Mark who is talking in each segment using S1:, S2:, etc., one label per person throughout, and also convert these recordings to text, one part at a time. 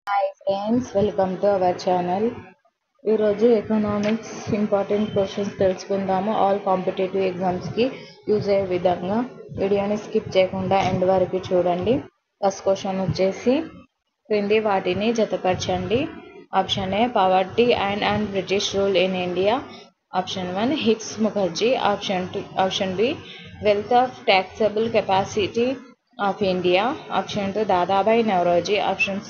S1: Hi friends, welcome to our channel. ఈరోజు economics important questions తెలుసుకుందాము. All competitive ఎగ్జామ్స్కి use అయ్యే విధంగా వీడియోని స్కిప్ చేయకుండా ఎండ్ వరకు చూడండి. ఫస్ట్ క్వశ్చన్ వచ్చేసి క్రింది వాటిని జతపరచండి. Option A poverty and British rule in India. Option 1 Hicks Mukherjee. Option B wealth of taxable capacity of India. Option 2 Dadabhai Naoroji. Option C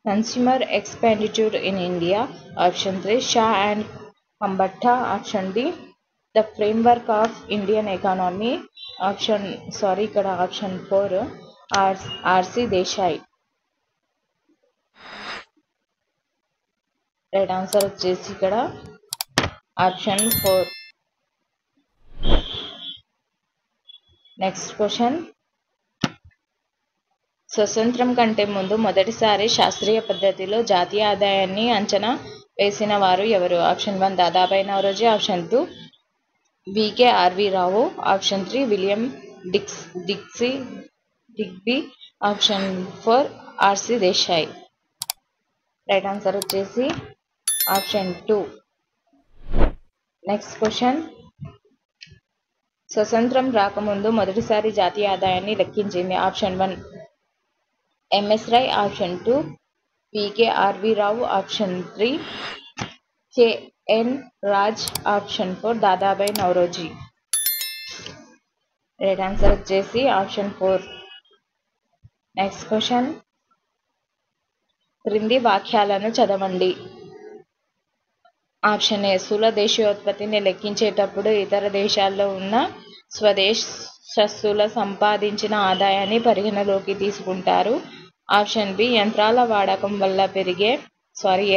S1: Consumer Expenditure in India. Option 3 Shah and Kambatta. Option D The Framework of Indian Economy. Option 4 R.C. Desai. Right answer వచ్చేసి ఇక్కడ option 4. Next question, స్వతంత్రం కంటే ముందు మొదటిసారి శాస్త్రీయ పద్ధతిలో జాతీయ ఆదాయాన్ని అంచనా వేసిన వారు ఎవరు? Option 1 Dadabhai Naoroji. Option 2 VKRV Rao. Option 3 William Digby. Option 4 RC Desai. Right answer వచ్చేసి ఆప్షన్ 2. నెక్స్ట్ క్వశ్చన్, స్వతంత్రం రాకముందు మొదటిసారి జాతీయ ఆదాయాన్ని లెక్కించింది. Option 1 MS Roy. Option 2 VKRV Rao. Option 3 KN Raj. Option 4 Dadabhai Naoroji. Right answer వచ్చేసి ఆప్షన్ 4. నెక్స్ట్ క్వశ్చన్, క్రింది వాక్యాలను చదవండి. ఆప్షన్ ఏ స్థూల దేశీయోత్పత్తిని లెక్కించేటప్పుడు ఇతర దేశాల్లో ఉన్న స్వదేశస్థుల సంపాదించిన ఆదాయాన్ని పరిగణలోకి తీసుకుంటారు. ఆప్షన్ బి యంత్రాల వాడకం వల్ల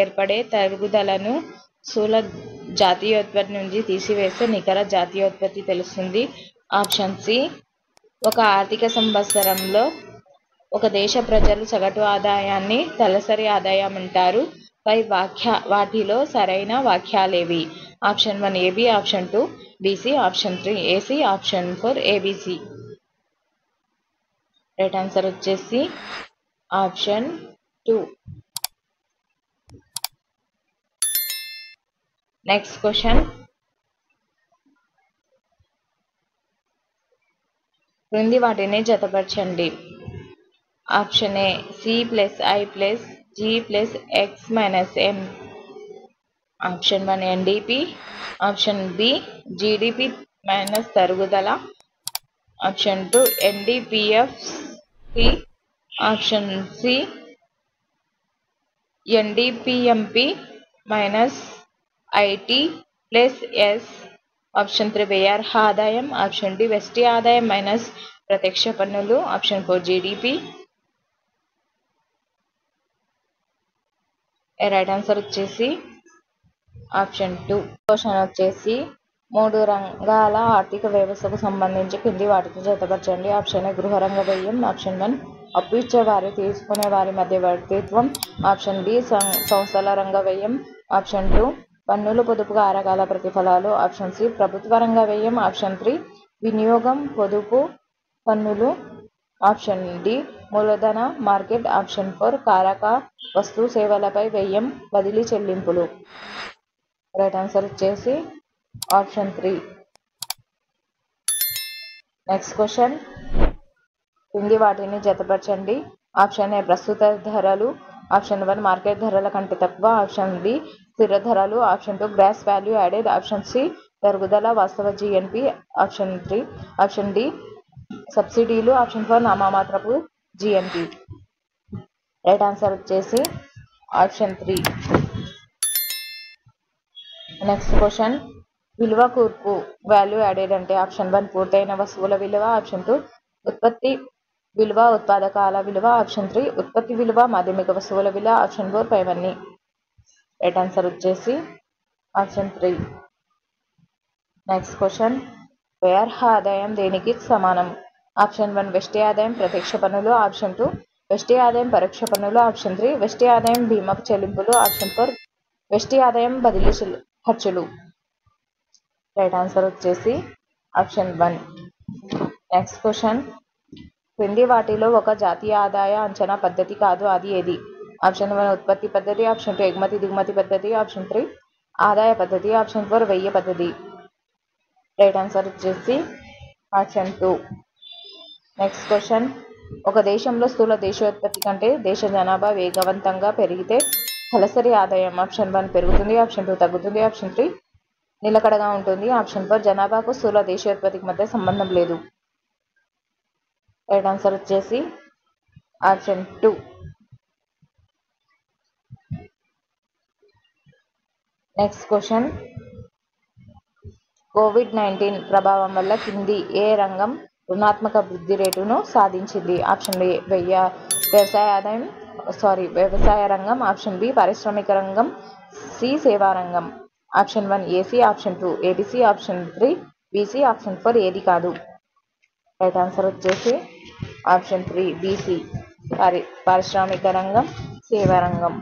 S1: ఏర్పడే తరుగుదలను స్థూల జాతీయోత్పత్తి నుంచి తీసివేస్తే నికర జాతీయోత్పత్తి తెలుస్తుంది. ఆప్షన్ సి ఒక ఆర్థిక సంవత్సరంలో ఒక దేశ ప్రజలు సగటు ఆదాయాన్ని తలసరి ఆదాయం అంటారు. పై వాటిలో సరైన వాక్యాలేవి? Option 1 AB. Option 2 BC. Option 3 AC. Option 4 ABC. Right answer వచ్చేసి ఆప్షన్ 2. నెక్స్ట్ క్వశ్చన్, క్రింది వాటిని జతపరచండి. Option A C plus I plus G plus X minus M. Option 1 NDP. Option B GDP minus తరుగుదల. Option 2 NDPFC. Option C NDPMP minus IT plus S. Option 3 వ్యయార్హ ఆదాయం. Option D వెస్టి ఆదాయం minus ప్రత్యక్ష పన్నులు. Option 4 GDP. రైట్ ఆన్సర్ వచ్చేసి option 2. Question వచ్చేసి 3 రంగాల ఆర్థిక వ్యవస్థకు సంబంధించి కింది వాటితో జతపరచండి. ఆప్షన్ ఏ గృహ రంగ వ్యయం. ఆప్షన్ 1 అప్పు ఇచ్చేవారి తీసుకునే వారి మధ్యవర్తిత్వం. ఆప్షన్ బి సంస్థల రంగ వ్యయం. ఆప్షన్ 2 పన్నులు పొదుపు కారకాల ప్రతిఫలాలు. ఆప్షన్ సి ప్రభుత్వ రంగ వ్యయం. ఆప్షన్ 3 వినియోగం పొదుపు పన్నులు. ఆప్షన్ డి మూలధన మార్కెట్. ఆప్షన్ 4 కారక వస్తు సేవలపై వ్యయం బదిలీ చెల్లింపులు. రైట్ ఆన్సర్ వచ్చేసి ఆప్షన్ 3. నెక్స్ట్ క్వశ్చన్, కింది వాటిని జతపరచండి. ఆప్షన్ ఏ ప్రస్తుత ధరలు. ఆప్షన్ 1 మార్కెట్ ధరల కంటే తక్కువ. ఆప్షన్ బి స్థిర ధరలు. Option 2 gross value added. Option C తరుగుదల వాస్తవ జిఎన్పి. ఆప్షన్ డి సబ్సిడీలు. ఆప్షన్ 4 నామమాత్రపు జిఎన్పి. రైట్ ఆన్సర్ వచ్చేసి ఆప్షన్ 3. నెక్స్ట్ క్వశ్చన్, విలువ కూర్పు వాల్యూ యాడెడ్ అంటే ఆప్షన్ 1 పూర్తయిన వస్తువుల విలువ. ఆప్షన్ 2 ఉత్పత్తి విలువ ఉత్పాదకాల విలువ. ఆప్షన్ 3 ఉత్పత్తి విలువ మాధ్యమిక వస్తువుల విలువ. ఆప్షన్ 4 పైవన్నీ. రైట్ ఆన్సర్ వచ్చేసి ఆప్షన్ 3. నెక్స్ట్ క్వశ్చన్, వ్యయార్హ ఆదాయం దేనికి సమానం? ఆప్షన్ 1 వెస్టి ఆదాయం ప్రత్యక్ష పన్నులు. ఆప్షన్ 2 వెస్టి ఆదాయం పరోక్ష పన్నులు. ఆప్షన్ 3 వెస్టి ఆదాయం బీమా చెల్లింపులు. ఆప్షన్ 4 వెస్టి ఆదాయం బదిలీ ఖర్చులు. రైట్ ఆన్సర్ వచ్చేసి ఆప్షన్ 1. నెక్స్ట్ క్వశ్చన్, క్రింది వాటిలో ఒక జాతీయ ఆదాయ అంచనా పద్ధతి కాదు, అది ఏది? ఆప్షన్ 1 ఉత్పత్తి పద్ధతి, ఆప్షన్ 2 ఎగుమతి దిగుమతి పద్ధతి, ఆప్షన్ 3 ఆదాయ పద్ధతి, ఆప్షన్ 4 వ్యయ పద్ధతి. రైట్ ఆన్సర్ వచ్చేసి ఆప్షన్ 2. నెక్స్ట్ క్వశ్చన్, ఒక దేశంలో స్థూల దేశీయోత్పత్తి కంటే దేశ జనాభా వేగవంతంగా పెరిగితే తలసరి ఆదాయం ఆప్షన్ 1 పెరుగుతుంది, ఆప్షన్ 2 తగ్గుతుంది, ఆప్షన్ 3 నిలకడగా ఉంటుంది, ఆప్షన్ 4 జనాభాకు స్థూల దేశీయోత్పత్తికి మధ్య సంబంధం లేదు. రైట్ ఆన్సర్ వచ్చేసి ఆప్షన్ 2. నెక్స్ట్ క్వశ్చన్, కోవిడ్-19 ప్రభావం వల్ల కింది ఏ రంగం రుణాత్మక వృద్ధి రేటును సాధించింది? ఆప్షన్ ఏ వ్యవసాయ రంగం, ఆప్షన్ బి పారిశ్రామిక రంగం, సి సేవా రంగం. Option 1 AC, option 2 ABC, option 3 BC, option 4 ఏది కాదు. రైట్ ఆన్సర్ వచ్చేసి ఆప్షన్ 3 బీసీ పారిశ్రామిక రంగం, సేవా రంగం.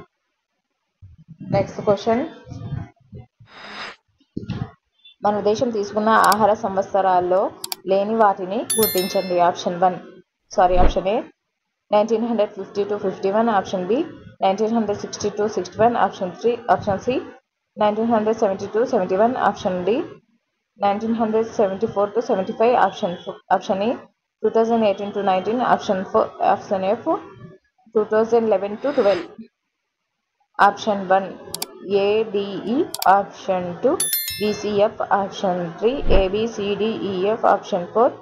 S1: నెక్స్ట్ క్వశ్చన్, మన దేశం తీసుకున్న ఆహార సంవత్సరాల్లో లేని వాటిని గుర్తించండి. Option A 1950-51, option B 1960-61, option C 1970-71, option D 1974-75, option E 2018-19, option F 2011-12. Option 1 ADE, option 2 BCF, option 3 ABCDEF, option 4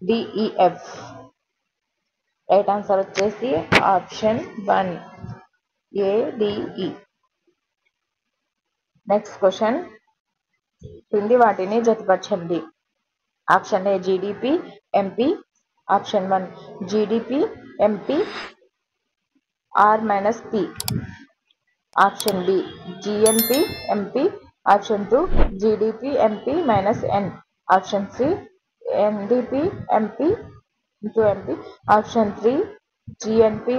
S1: DEF. Right answer వచ్చేసి ఆప్షన్ 1 ఏడిఈ. నెక్స్ట్ క్వశ్చన్, కింది వాటిని జతపరచండి. Option A GDP MP, option 1 GDP MP R-P, option B GNP MP, option 2 GDP MP -N, option C NDP MP into MP, option 3 GNP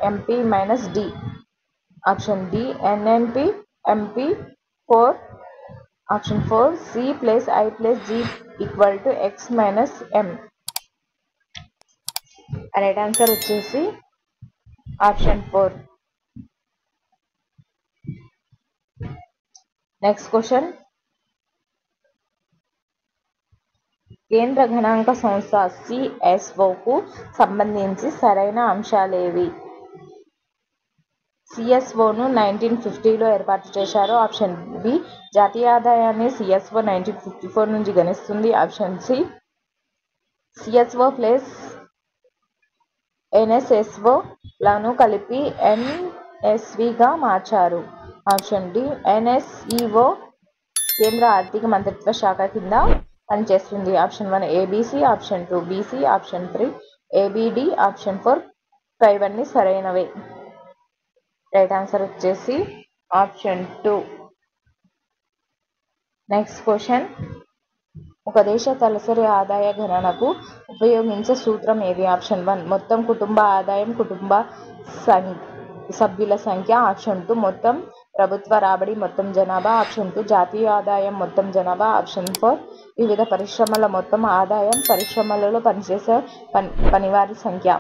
S1: MP -D, option D NNP MP 4, option 4 C plus I plus G equal to X -M. Right answer వచ్చేసి option 4. Next question, కేంద్ర గణాంక సంస్థ సిఎస్ఓకు సంబంధించి సరైన అంశాలేవి? సిఎస్ఓను 1950లో ఏర్పాటు చేశారు. Option B జాతీయ ఆదాయాన్ని సిఎస్ఓ 1954 నుంచి గణిస్తుంది, option C CSO plus NSSO లను కలిపి ఎన్ఎస్విగా మార్చారు, ఆప్షన్ డి ఎన్ఎస్ఈఓ కేంద్ర ఆర్థిక మంత్రిత్వ శాఖ కింద పనిచేస్తుంది, option 1 ABC, option 2 BC, option 3 ABD, option 4 ఇవన్నీ సరైనవే. రైట్ ఆన్సర్ వచ్చేసి ఆప్షన్ 2. నెక్స్ట్ క్వశ్చన్, ఒక దేశ తలసరి ఆదాయ గణనకు ఉపయోగించే సూత్రం ఏది? ఆప్షన్ 1 మొత్తం కుటుంబ ఆదాయం కుటుంబ సభ్యుల సంఖ్య, ఆప్షన్ 2 మొత్తం ప్రభుత్వ రాబడి మొత్తం జనాభా, ఆప్షన్ 2 జాతీయ ఆదాయం మొత్తం జనాభా, ఆప్షన్ 4 వివిధ పరిశ్రమల మొత్తం ఆదాయం పరిశ్రమలలో పనిచేసే పనివారి సంఖ్య.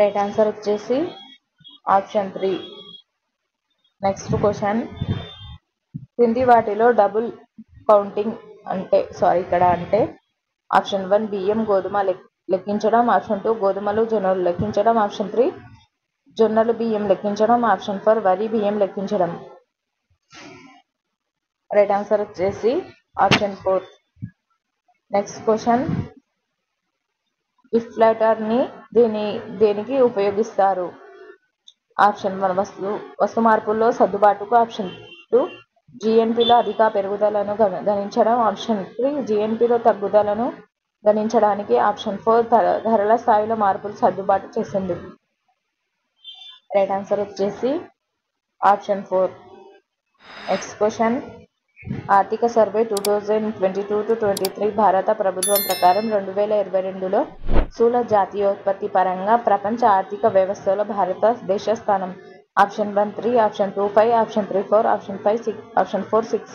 S1: రైట్ ఆన్సర్ వచ్చేసి ఆప్షన్ 3. నెక్స్ట్ క్వశ్చన్, క్రింది వాటిలో డబుల్ కౌంటింగ్ అంటే ఆప్షన్ 1 బియ్యం గోధుమ లెక్కించడం, ఆప్షన్ 2 గోధుమలు జొన్నలు లెక్కించడం, ఆప్షన్ 3 జొన్నలు బియ్యం లెక్కించడం, ఆప్షన్ 4 వరి బియ్యం లెక్కించడం. రైట్ ఆన్సర్ వచ్చేసి ఆప్షన్ 4. నెక్స్ట్ క్వశ్చన్, డిఫ్లేటర్ని దేనికి ఉపయోగిస్తారు? ఆప్షన్ 1 వస్తు మార్పుల్లో సర్దుబాటుకు, ఆప్షన్ 2 జిఎన్పిలో అధిక పెరుగుదలను గణించడం, ఆప్షన్ 3 జిఎన్పిలో తగ్గుదలను గణించడానికి, ఆప్షన్ 4 ధరల స్థాయిలో మార్పులు సర్దుబాటు చేసింది. రైట్ ఆన్సర్ వచ్చేసి ఆప్షన్ 4. నెక్స్ట్ క్వశ్చన్, ఆర్థిక సర్వే 2022-23 భారత ప్రభుత్వం ప్రకారం 2022లో స్థూల జాతీయోత్పత్తి పరంగా ప్రపంచ ఆర్థిక వ్యవస్థలో భారతదేశ స్థానం. Option 1 3, option 2 5, option 3 4, option 4 6.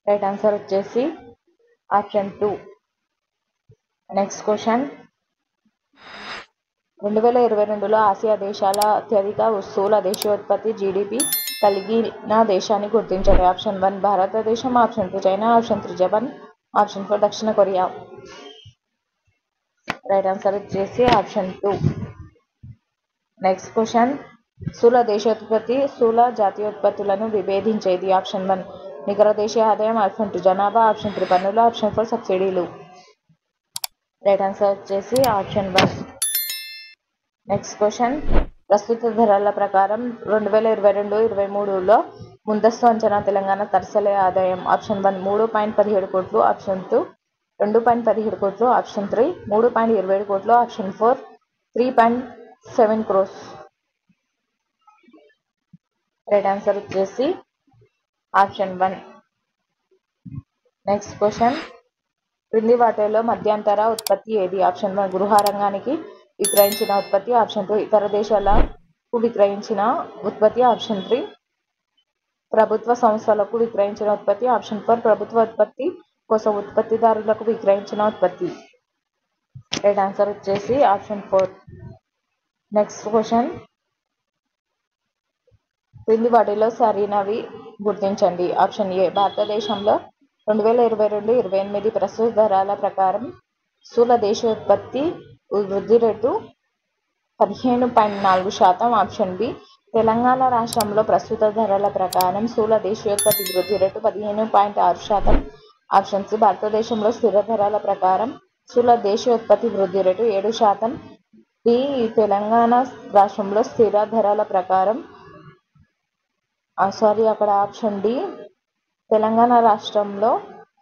S1: Right answer వచ్చేసి ఆప్షన్ 2. నెక్స్ట్ క్వశ్చన్, 2022లో ఆసియా దేశాల అత్యధిక స్థూల దేశీయోత్పత్తి జీడీపీ కలిగిన దేశాన్ని గుర్తించండి. ఆప్షన్ 1 భారతదేశం, option 2 China, option 3 Japan, option 4 దక్షిణ కొరియా. రైట్ ఆన్సర్ వచ్చేసి ఆప్షన్ 2. నెక్స్ట్ క్వశ్చన్, స్థూల దేశీయోత్పత్తి, స్థూల జాతీయోత్పత్తులను విభేదించేది. ఆప్షన్ 1 నికర దేశీయ ఆదాయం, ఆప్షన్ 2 జనాభా, ఆప్షన్ 3 పన్నులు, ఆప్షన్ 4 సబ్సిడీలు. రైట్ ఆన్సర్ వచ్చేసి ఆప్షన్ 1. నెక్స్ట్ క్వశ్చన్, ప్రస్తుత ధరల ప్రకారం 2022-23లో ముందస్తు అంచనా తెలంగాణ తరసరి ఆదాయం. ఆప్షన్ 1 3.17 కోట్లు, ఆప్షన్ 2 2.17 కోట్లు, ఆప్షన్ 3 3.27 కోట్లు, ఆప్షన్ 4 3.7 crores. రైట్ ఆన్సర్ వచ్చేసి ఆప్షన్ 1. నెక్స్ట్ క్వశ్చన్, క్రింది వాటిలో మధ్యంతర ఉత్పత్తి ఏది. ఆప్షన్ 1 గృహ రంగానికి విక్రయించిన ఉత్పత్తి, ఆప్షన్ 2 ఇతర దేశాలకు విక్రయించిన ఉత్పత్తి, ఆప్షన్ 3 ప్రభుత్వ సంస్థలకు విక్రయించిన ఉత్పత్తి, ఆప్షన్ 4 ప్రభుత్వ ఉత్పత్తి కోసం ఉత్పత్తిదారులకు విక్రయించిన ఉత్పత్తి. రైట్ ఆన్సర్ వచ్చేసి ఆప్షన్ 4. నెక్స్ట్ క్వశ్చన్, క్రింది వాటిలో సరైనవి గుర్తించండి. ఆప్షన్ ఏ భారతదేశంలో 2022-28 ప్రస్తుత ధరల ప్రకారం స్థూల దేశీయోత్పత్తి వృద్ధి రేటు 15.4%. ఆప్షన్ బి తెలంగాణ రాష్ట్రంలో ప్రస్తుత ధరల ప్రకారం స్థూల దేశీయోత్పత్తి వృద్ధి రేటు 15.6%. ఆప్షన్ సి భారతదేశంలో స్థిర ధరల ప్రకారం స్థూల దేశీయోత్పత్తి వృద్ధి రేటు 7%. డి తెలంగాణ రాష్ట్రంలో స్థిర ధరల ప్రకారం అక్కడ ఆప్షన్ డి తెలంగాణ రాష్ట్రంలో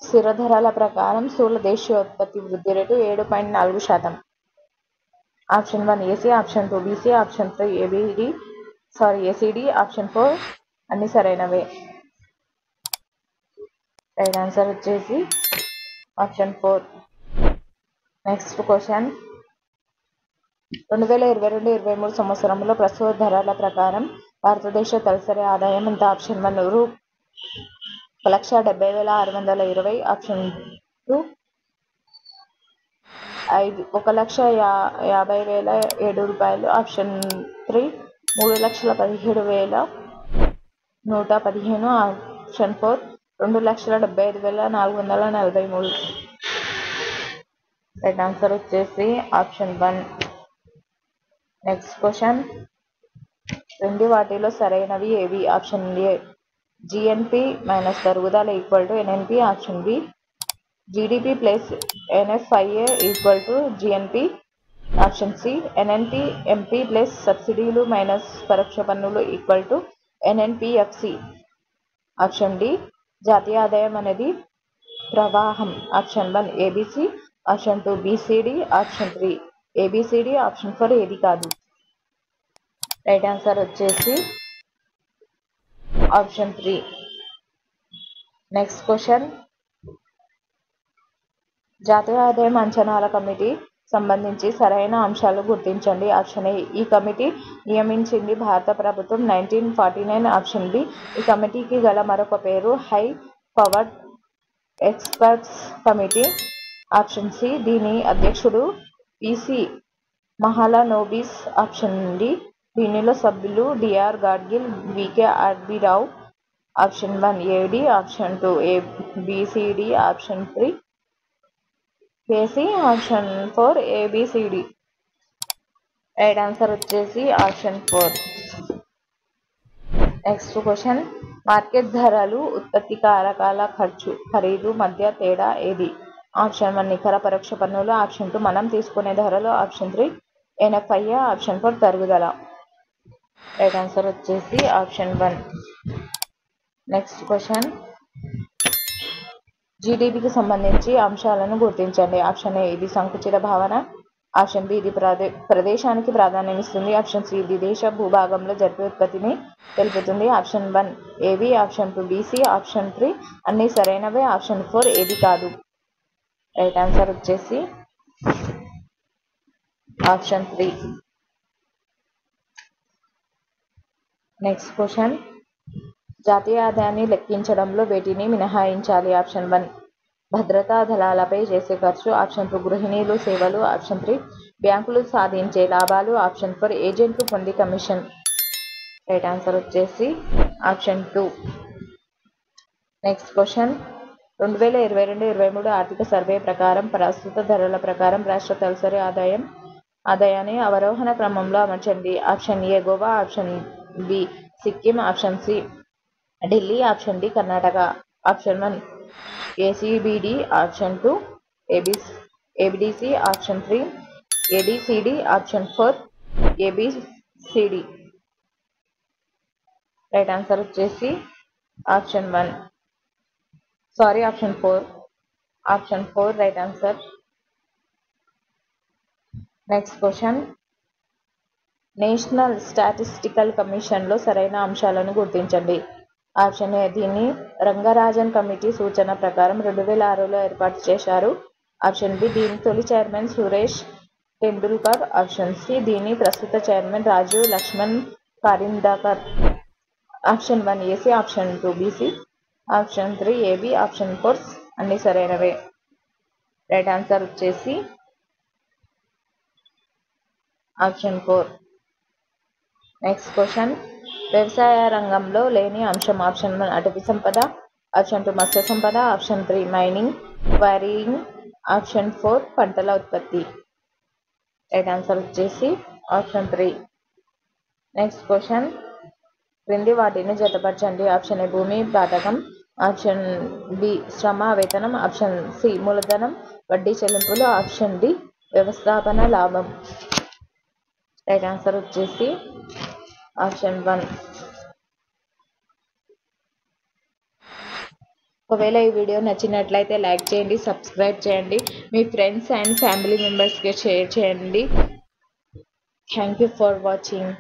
S1: స్థిర ధరల ప్రకారం స్థూల దేశీయోత్పత్తి వృద్ధి rate 7.4%. Option 1 AC, option 2 BC, option 3 ACD, option 4 అన్ని సరైనవే. రైట్ ఆన్సర్ వచ్చేసి ఆప్షన్ 4. నెక్స్ట్ క్వశ్చన్, 2022-23 సంవత్సరంలో ప్రస్తుత ధరల ప్రకారం భారతదేశ తలసరి ఆదాయం ఎంత. ఆప్షన్ 1 రూ. 1,70,620, ఆప్షన్ 2 1,50,007 రూపాయలు, ఆప్షన్ 3 3,17,115, ఆప్షన్ 4 2,75,443. రైట్ ఆన్సర్ వచ్చేసి ఆప్షన్ 1. నెక్స్ట్ క్వశ్చన్, క్రింది వాటిలో సరైనవి ఏవి. ఆప్షన్ ఏ జిఎన్పి మైనస్ తరుగుదల equal to NNP, option B GDP plus NFIA equal to GNP, option C NNP MP plus సబ్సిడీలు మైనస్ పరోక్ష పన్నులు equal to NNPFC, option D జాతీయ ఆదాయం అనేది ప్రవాహం. Option 1 ABC, option 2 BCD, option 3 ABCD, option 4 ఏది కాదు. రైట్ ఆన్సర్ వచ్చేసి ఆప్షన్ 3. నెక్స్ట్ క్వశ్చన్, జాతీయ ఆదాయం అంచనాల కమిటీ సంబంధించి సరైన అంశాలు గుర్తించండి. ఆప్షన్ ఏ ఈ కమిటీ నియమించింది భారత ప్రభుత్వం 1949, ఆప్షన్ బి ఈ కమిటీకి గల మరొక పేరు high powered experts committee, option C దీని అధ్యక్షుడు పిసి మహాలనోబిస్, ఆప్షన్ డి దీనిలో సభ్యులు DR Gadgil, VK RB Rao, option 1 AD, option 2 ABCD, option 3 KC, option 4 ABCD. Right answer వచ్చేసి ఆప్షన్ 4. నెక్స్ట్ క్వశ్చన్, మార్కెట్ ధరలు ఉత్పత్తి కారకాల ఖరీదు మధ్య తేడా ఏది. ఆప్షన్ 1 నికర పరోక్ష పన్నులు, ఆప్షన్ 2 మనం తీసుకునే ధరలు, ఆప్షన్ 3 ఎన్ఎఫ్ఐఏ, ఆప్షన్ 4 తరుగుదల. రైట్ ఆన్సర్ వచ్చేసి ఆప్షన్ 1. నెక్స్ట్ క్వశ్చన్, జీడిపికి సంబంధించి అంశాలను గుర్తించండి. ఆప్షన్ ఏ ఇది సంకుచిత భావన, ఆప్షన్ బి ఇది ప్రదేశానికి ప్రాధాన్యం ఇస్తుంది, ఆప్షన్ సి ఇది దేశ భూభాగంలో జరిపే ఉత్పత్తిని తెలుపుతుంది, option 1 AB, option 2 BC, option 3 అన్ని సరైనవే, ఆప్షన్ 4 ఏది కాదు. రైట్ ఆన్సర్ వచ్చేసి ఆప్షన్ 3. నెక్స్ట్ క్వశ్చన్, జాతీయ ఆదాయాన్ని లెక్కించడంలో వేటిని మినహాయించాలి. ఆప్షన్ 1 భద్రతా దళాలపై చేసే ఖర్చు, ఆప్షన్ 2 గృహిణీలు సేవలు, ఆప్షన్ 3 బ్యాంకులు సాధించే లాభాలు. ఆప్షన్ 4 ఏజెంట్లు పొంది కమిషన్. రైట్ ఆన్సర్ వచ్చేసి ఆప్షన్ 2. నెక్స్ట్ క్వశ్చన్ 2022-23 ఆర్థిక సర్వే ప్రకారం ప్రస్తుత ధరల ప్రకారం రాష్ట్ర తలసరి ఆదాయాన్ని అవరోహణ క్రమంలో అమర్చండి. Option A Goa, option B Sikkim, option C Delhi, option D Karnataka. Option 1 ACBD, option 2 ABDC, option 3 ABCD, option 4 ABCD. Right answer వచ్చేసి option 1 sorry option 4. Option 4 right answer. Next question national statistical కమిషన్లో సరైన అంశాలను గుర్తించండి. ఆప్షన్ ఏ దీన్ని రంగరాజన్ కమిటీ సూచన ప్రకారం 2006లో ఏర్పాటు చేశారు. ఆప్షన్ బి దీని తొలి chairman Suresh Tendulkar. Option C దీని ప్రస్తుత chairman Rajiv Laxman Karandikar. Option 1 AC, option 2 BC, option 3 AB, option 4 అన్ని సరైనవే. రైట్ ఆన్సర్ వచ్చేసి ఆప్షన్ 4. నెక్స్ట్ క్వశ్చన్ వ్యవసాయ రంగంలో లేని అంశం. ఆప్షన్ 1 అటవీ సంపద, option 2 Matsya Sampada, option 3 mining quarrying, option 4 పంటల ఉత్పత్తి. రైట్ ఆన్సర్ వచ్చేసి ఆప్షన్ 3. నెక్స్ట్ క్వశ్చన్ క్రింది వాటిని జతపరచండి. ఆప్షన్ ఏ భూమి బాటకం, ఆప్షన్ బి శ్రమ వేతనం, ఆప్షన్ సి మూలధనం వడ్డీ చెల్లింపులు, ఆప్షన్ డి వ్యవస్థాపన లాభం. రైట్ ఆన్సర్ వచ్చేసి ఆప్షన్ 1. ఒకవేళ ఈ వీడియో నచ్చినట్లయితే లైక్ చేయండి, సబ్స్క్రైబ్ చేయండి, మీ ఫ్రెండ్స్ అండ్ ఫ్యామిలీ మెంబర్స్కి షేర్ చేయండి. Thank you for watching.